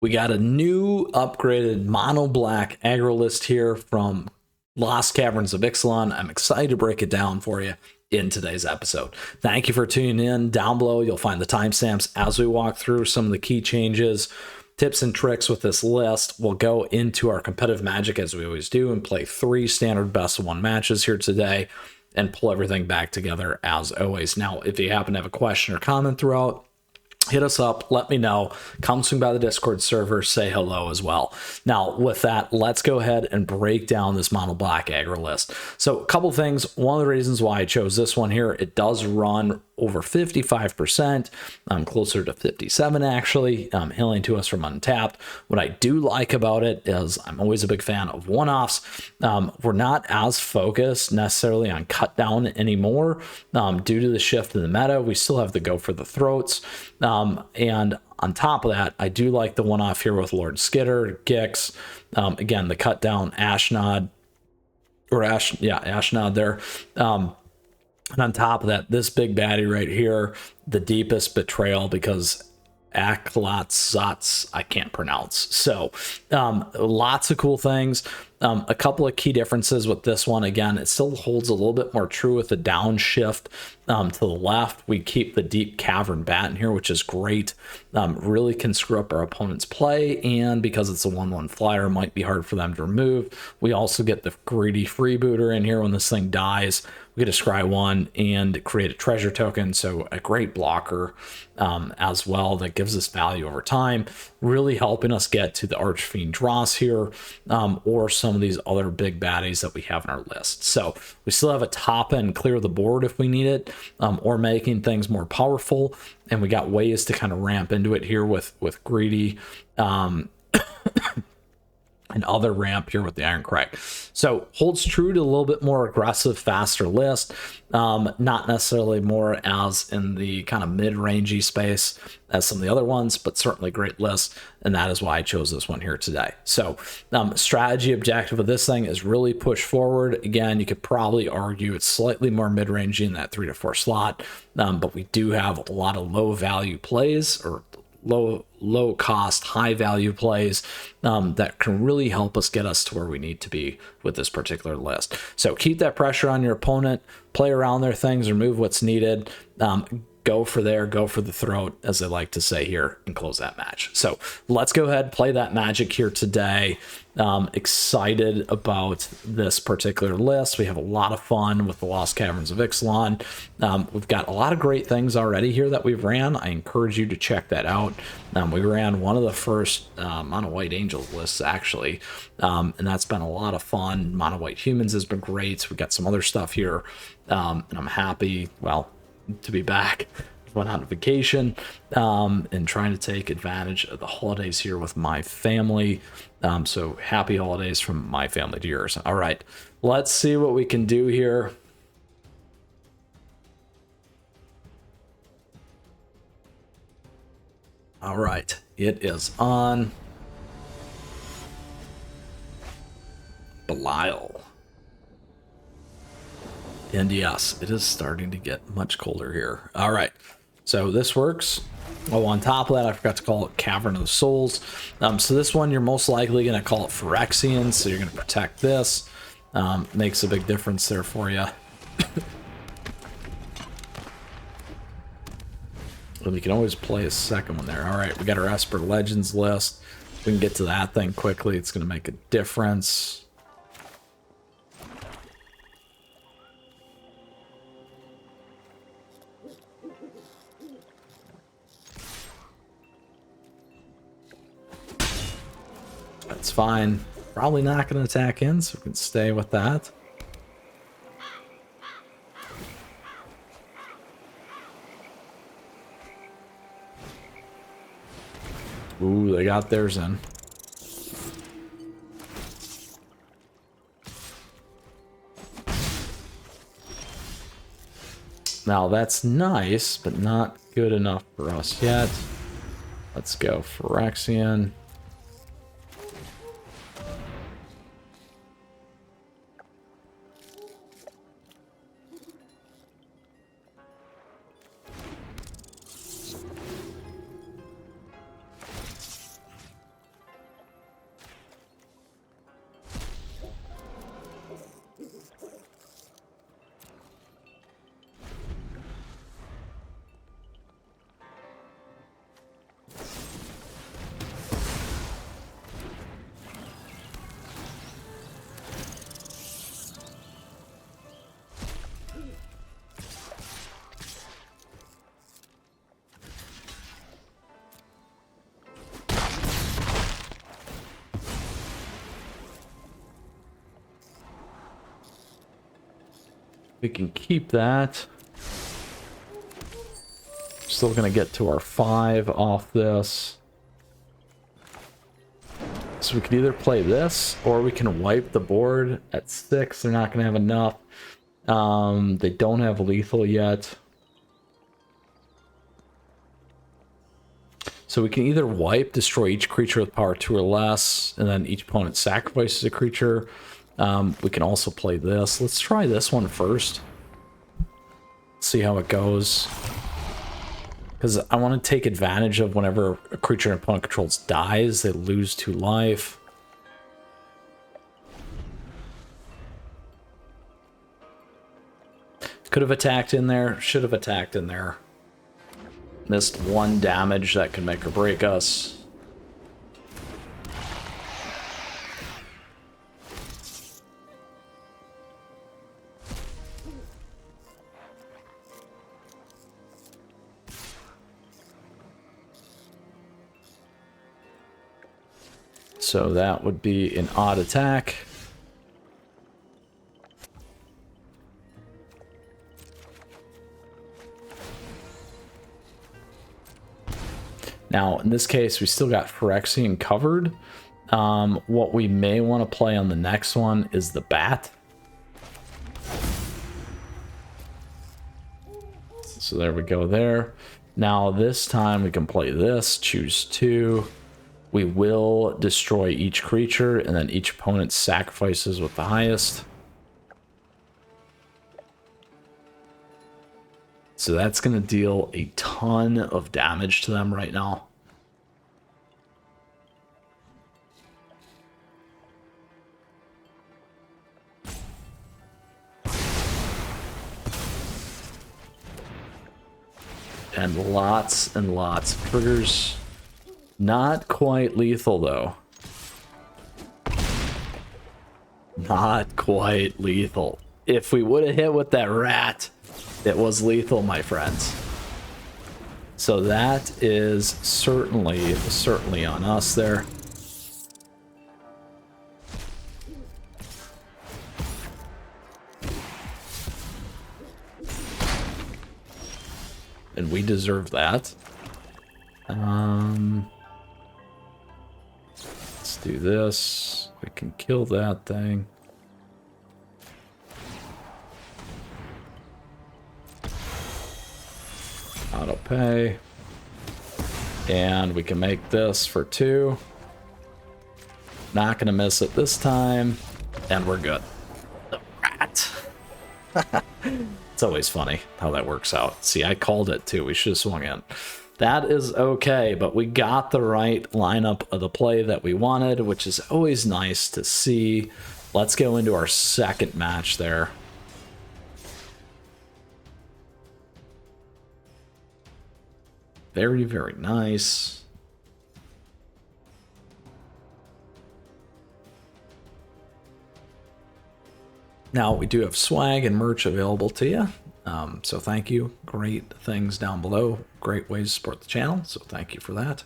We got a new upgraded Mono Black Aggro list here from Lost Caverns of Ixalan. I'm excited to break it down for you in today's episode. Thank you for tuning in. Down below, you'll find the timestamps as we walk through some of the key changes, tips and tricks with this list. We'll go into our competitive magic as we always do and play 3 standard best of 1 matches here today and pull everything back together as always. Now, if you happen to have a question or comment throughout, hit us up, let me know, come swing by the Discord server, say hello as well. Now, with that, let's go ahead and break down this Mono Black Aggro list. So a couple things. One of the reasons why I chose this one here, it does run over 55%, closer to 57 actually, hailing to us from Untapped. What I do like about it is I'm always a big fan of one-offs. We're not as focused necessarily on cut down anymore due to the shift in the meta. We still have the go for the throats. And on top of that, I do like the one-off here with Lord Skitter, Gix, again, the cut down Ashnod, Ashnod there. And on top of that, this big baddie right here, the deepest betrayal, because Aklatzatz I can't pronounce. So lots of cool things. A couple of key differences with this one. Again, it still holds a little bit more true with the downshift to the left. We keep the deep cavern bat in here, which is great. Really can screw up our opponent's play, and because it's a 1/1 flyer, might be hard for them to remove. We also get the greedy freebooter in here when this thing dies. We get a scry 1 and create a treasure token, so a great blocker as well that gives us value over time, really helping us get to the Archfiend Dross here, or some of these other big baddies that we have in our list. So we still have a top end clear the board if we need it, or making things more powerful, and we got ways to kind of ramp into it here with greedy and other ramp here with the Iron Crack. So holds true to a little bit more aggressive, faster list, not necessarily more as in the kind of mid-rangey space as some of the other ones, but certainly great list, and that is why I chose this one here today. So strategy objective of this thing is really push forward. Again, you could probably argue it's slightly more mid-rangey in that 3 to 4 slot, but we do have a lot of low value plays, or low cost, high value plays that can really help us get us to where we need to be with this particular list. So keep that pressure on your opponent, play around their things, remove what's needed, go for the throat, as they like to say here, and close that match. So let's go ahead, play that magic here today. Excited about this particular list. We have a lot of fun with the Lost Caverns of Ixalan. We've got a lot of great things already here that we've ran. I encourage you to check that out. We ran one of the first Mono White Angels lists actually, and that's been a lot of fun. Mono White Humans has been great. We got some other stuff here, and I'm happy, well, to be back. Went on vacation and trying to take advantage of the holidays here with my family. So happy holidays from my family to yours. All right, let's see what we can do here. All right, it is on. Belial. And yes, it is starting to get much colder here. All right, so this works. Oh, on top of that, I forgot to call it Cavern of the Souls. So this one, you're most likely going to call it Phyrexian, so you're going to protect this. Makes a big difference there for you. Well, you can always play a second one there. All right, we got our Esper Legends list. We can get to that thing quickly. It's going to make a difference. That's fine. Probably not going to attack in, so we can stay with that. Ooh, they got theirs in. Now that's nice, but not good enough for us yet. Let's go Phyrexian. We can keep that. Still gonna get to our 5 off this. So we could either play this, or we can wipe the board at 6. They're not gonna have enough. They don't have lethal yet. So we can either wipe, destroy each creature with power 2 or less, and then each opponent sacrifices a creature. We can also play this. Let's try this one first. See how it goes. Because I want to take advantage of whenever a creature an opponent controls dies, they lose 2 life. Could have attacked in there, should have attacked in there. Missed 1 damage that can make or break us. So that would be an odd attack. Now, in this case, we still got Phyrexian covered. What we may want to play on the next one is the Bat. So there we go there. Now, this time we can play this, choose 2. We will destroy each creature, and then each opponent sacrifices with the highest. So that's going to deal a ton of damage to them right now. And lots of triggers. Not quite lethal, though. Not quite lethal. If we would have hit with that rat, it was lethal, my friends. So that is certainly on us there. And we deserve that. Let's do this. We can kill that thing. Auto pay. And we can make this for 2. Not gonna miss it this time. And we're good. The rat. It's always funny how that works out. See, I called it too. We should have swung in. That is okay, but we got the right lineup of the play that we wanted, which is always nice to see. Let's go into our second match there. Very, very nice. Now, we do have swag and merch available to you. So thank you. Great things down below. Great ways to support the channel. So thank you for that.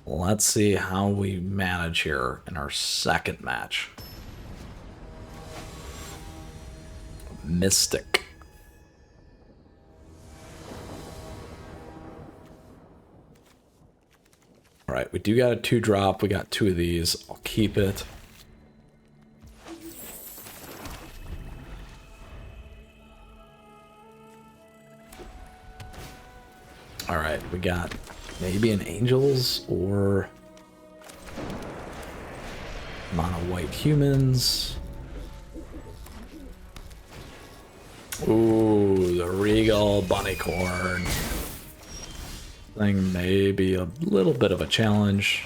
Let's see how we manage here in our second match. Mystic. All right, we do got a 2-drop. We got 2 of these. I'll keep it. All right, we got maybe an Angels or Mono White Humans. Ooh, the Regal Bunnycorn. Thing may be a little bit of a challenge.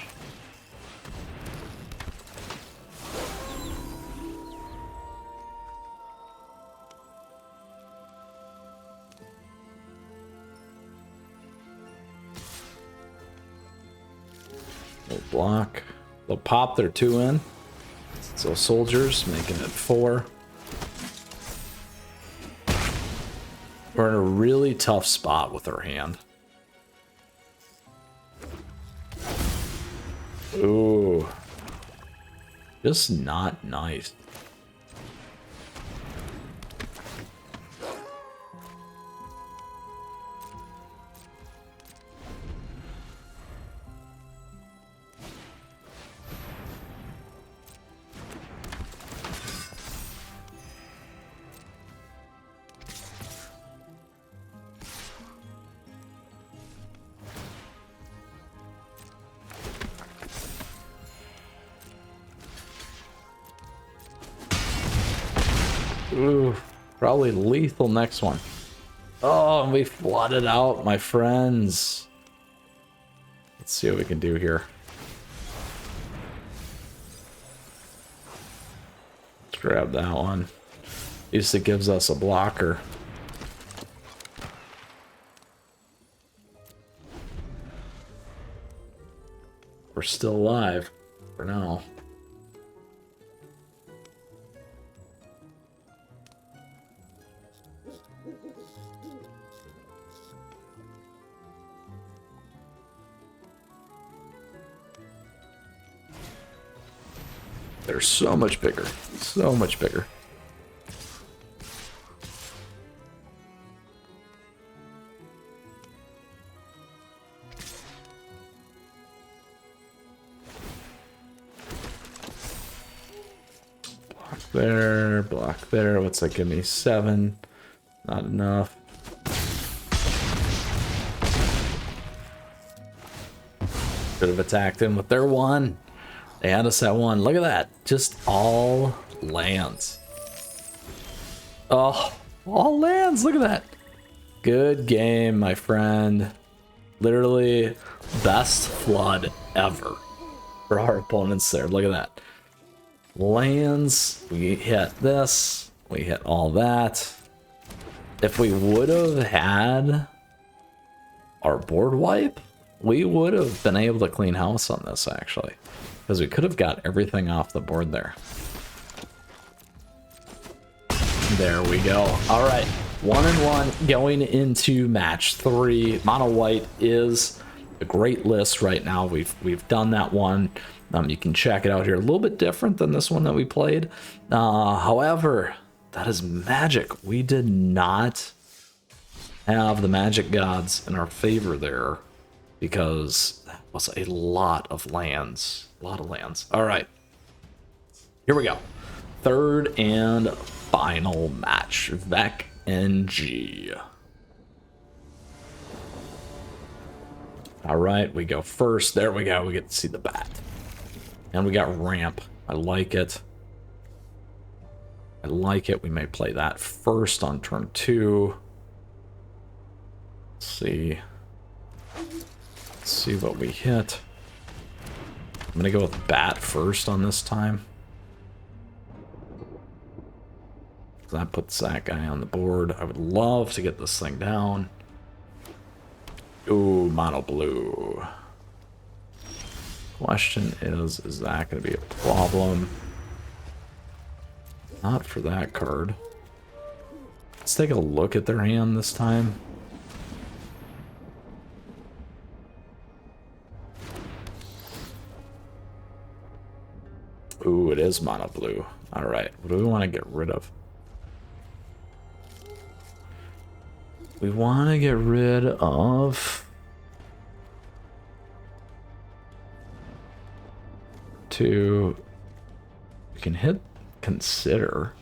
They'll block. They'll pop their 2 in. So soldiers, making it 4. We're in a really tough spot with our hand. Ooh. Just not nice. Ooh, probably lethal next one. Oh, and we flooded out, my friends. Let's see what we can do here. Let's grab that one. At least it gives us a blocker. We're still alive for now. They're so much bigger. So much bigger. Block there. What's that give me? 7. Not enough. Could have attacked him with their 1. They had us at 1. Look at that. Just all lands. Oh, all lands. Look at that. Good game, my friend. Literally best flood ever for our opponents there. Look at that. Lands. We hit this. We hit all that. If we would have had our board wipe, we would have been able to clean house on this, actually. Because we could have got everything off the board there. There we go. All right. 1-1 going into match 3. Mono white is a great list right now. We've done that one. You can check it out here. A little bit different than this one that we played. However, that is magic. We did not have the magic gods in our favor there because that was a lot of lands. A lot of lands. All right. Here we go. Third and final match. Vec NG. All right, we go first. There we go. We get to see the bat. And we got ramp. I like it. I like it. We may play that first on turn 2. Let's see. Let's see what we hit. I'm going to go with bat first on this time. That puts that guy on the board. I would love to get this thing down. Ooh, mono blue. Question is that going to be a problem? Not for that card. Let's take a look at their hand this time. Ooh, it is mono blue. All right, what do we want to get rid of? We want to get rid of 2. We can hit consider.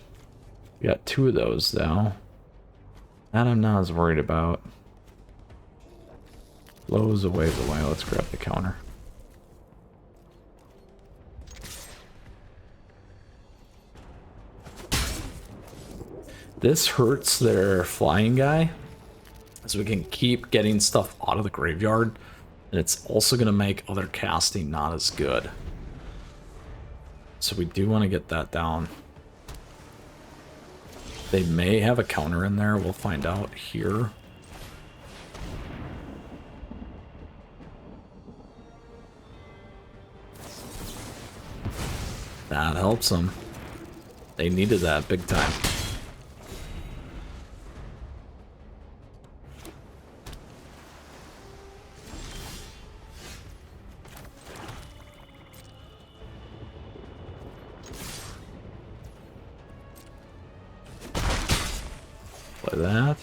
We got 2 of those though. That I'm not as worried about. Blows away the way. Let's grab the counter. This hurts their flying guy, so we can keep getting stuff out of the graveyard, and it's also going to make other casting not as good. So we do want to get that down. They may have a counter in there. We'll find out here. That helps them. They needed that big time. Play that.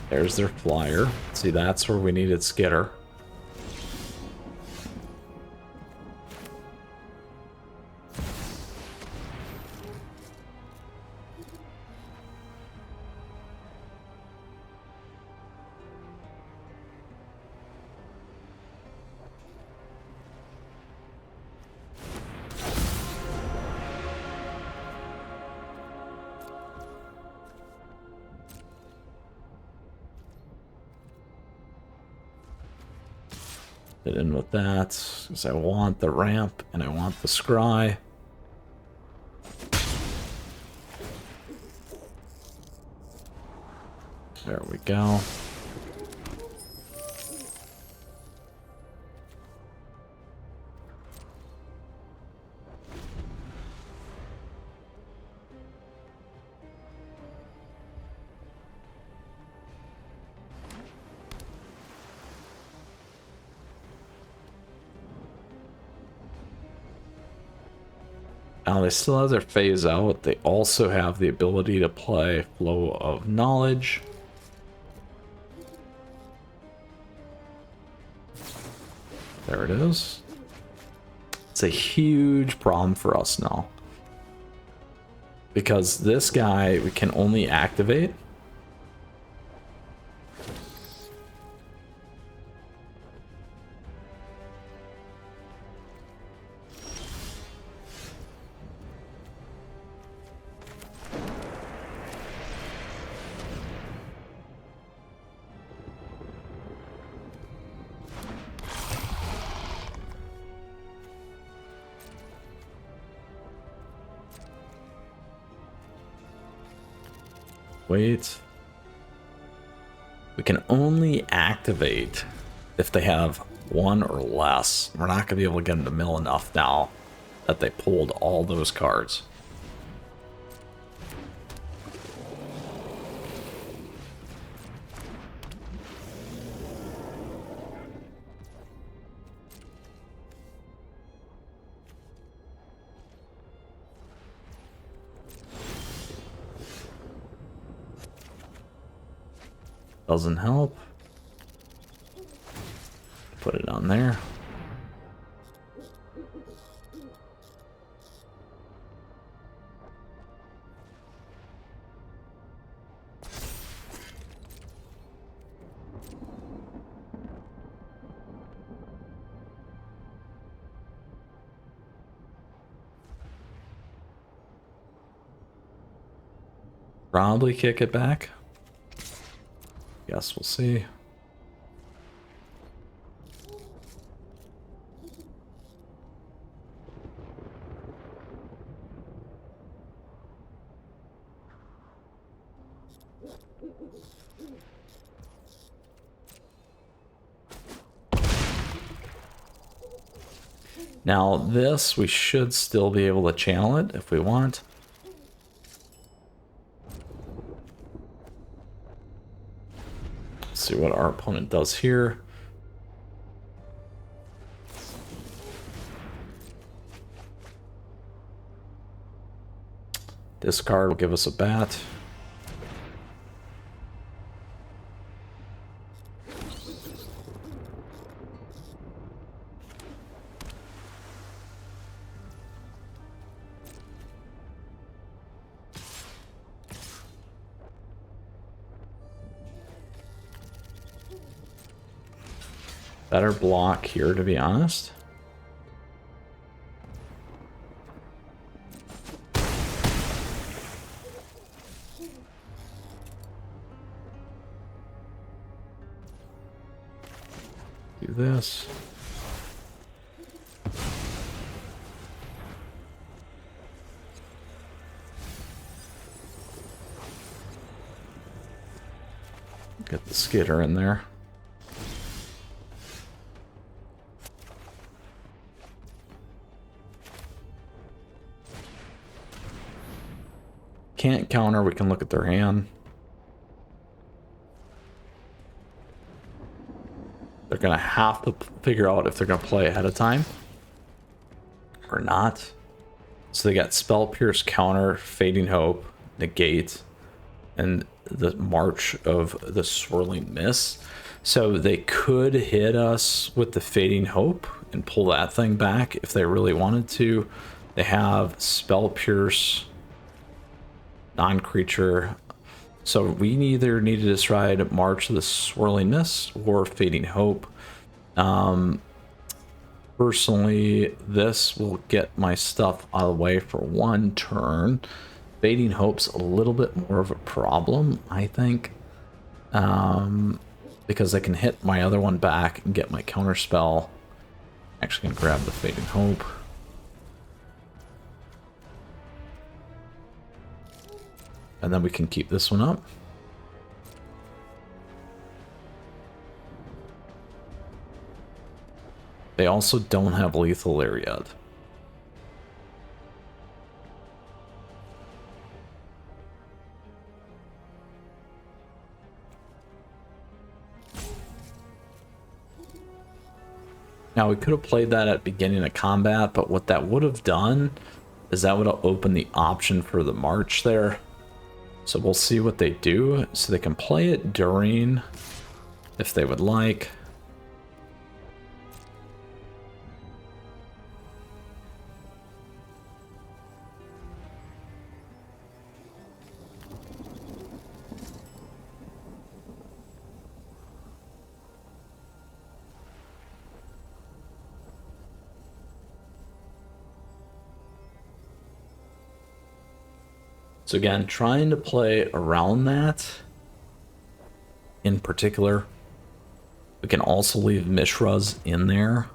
There's their flyer. See, that's where we needed Skitter. Fit in with that, because I want the ramp and I want the scry. There we go. Now they still have their phase out. They also have the ability to play Flow of Knowledge. There it is. It's a huge problem for us now. Because this guy we can only activate wait. We can only activate if they have one or less. We're not going to be able to get them to mill enough now that they pulled all those cards. Doesn't help. Put it on there. Probably kick it back. Guess we'll see. Now this, we should still be able to channel it if we want. See what our opponent does here. This card will give us a bat. Better block here, to be honest. Do this. Get the skitter in there. Can't counter, we can look at their hand. They're gonna have to figure out if they're gonna play ahead of time or not. So they got Spell Pierce, counter, Fading Hope, negate, and the march of the Swirling Mist. So they could hit us with the Fading Hope and pull that thing back if they really wanted to. They have Spell Pierce, non-creature. So we either need to decide March of the Swirling Mist or Fading Hope. Personally, this will get my stuff out of the way for one turn. Fading Hope's a little bit more of a problem, I think. Because I can hit my other one back and get my counter spell. Actually gonna grab the Fading Hope. And then we can keep this one up. They also don't have Lethal Lariat. Now, we could have played that at beginning of combat, but what that would have done is that would have opened the option for the march there. So we'll see what they do. So they can play it during, if they would like. So again, trying to play around that in particular. We can also leave Mythras in there.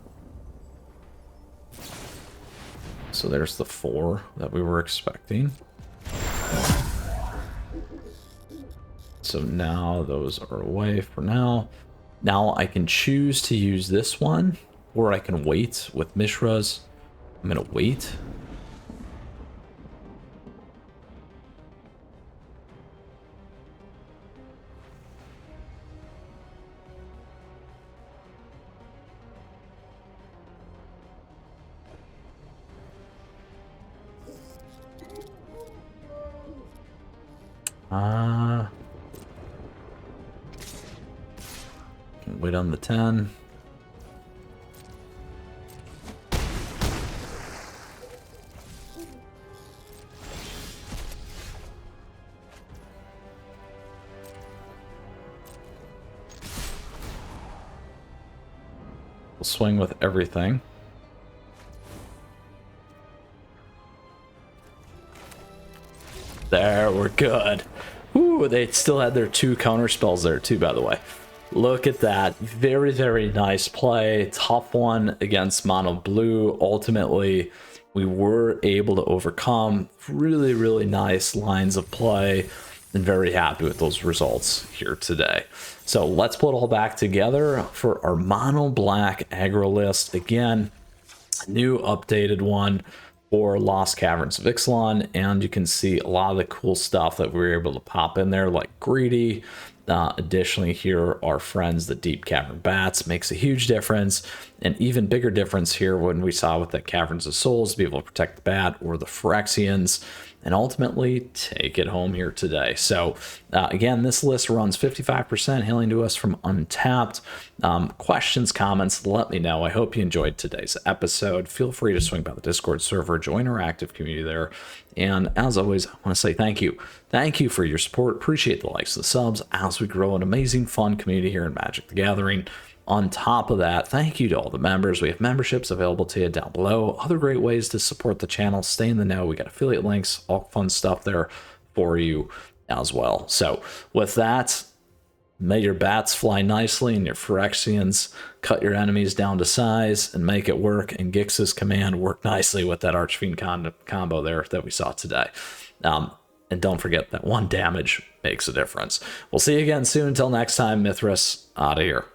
So there's the 4 that we were expecting. So now those are away for now. Now I can choose to use this one, or I can wait with Mythras. I'm gonna wait. Can wait on the 10. We'll swing with everything. There, we're good. Ooh, they still had their 2 counter spells there too, by the way. Look at that. Very, very nice play. Tough one against Mono Blue. Ultimately, we were able to overcome really, really nice lines of play, and very happy with those results here today. So let's put it all back together for our Mono Black Aggro list. Again, new updated one for Lost Caverns of Ixalan, and you can see a lot of the cool stuff that we were able to pop in there, like Greedy. Additionally, here are friends, the Deep Cavern Bats, makes a huge difference. An even bigger difference here when we saw with the Caverns of Souls to be able to protect the bat, or the Phyrexians, and ultimately take it home here today. So again, this list runs 55% hailing to us from Untapped. Questions, comments, let me know. I hope you enjoyed today's episode. Feel free to swing by the Discord server, join our active community there. And as always, I want to say thank you. Thank you for your support. Appreciate the likes and the subs as we grow an amazing, fun community here in Magic the Gathering. On top of that, thank you to all the members. We have memberships available to you down below. Other great ways to support the channel. Stay in the know. We got affiliate links, all fun stuff there for you as well. So with that, may your bats fly nicely and your Phyrexians cut your enemies down to size and make it work. And Gix's command worked nicely with that Archfiend combo there that we saw today. And don't forget that 1 damage makes a difference. We'll see you again soon. Until next time, Mythras, out of here.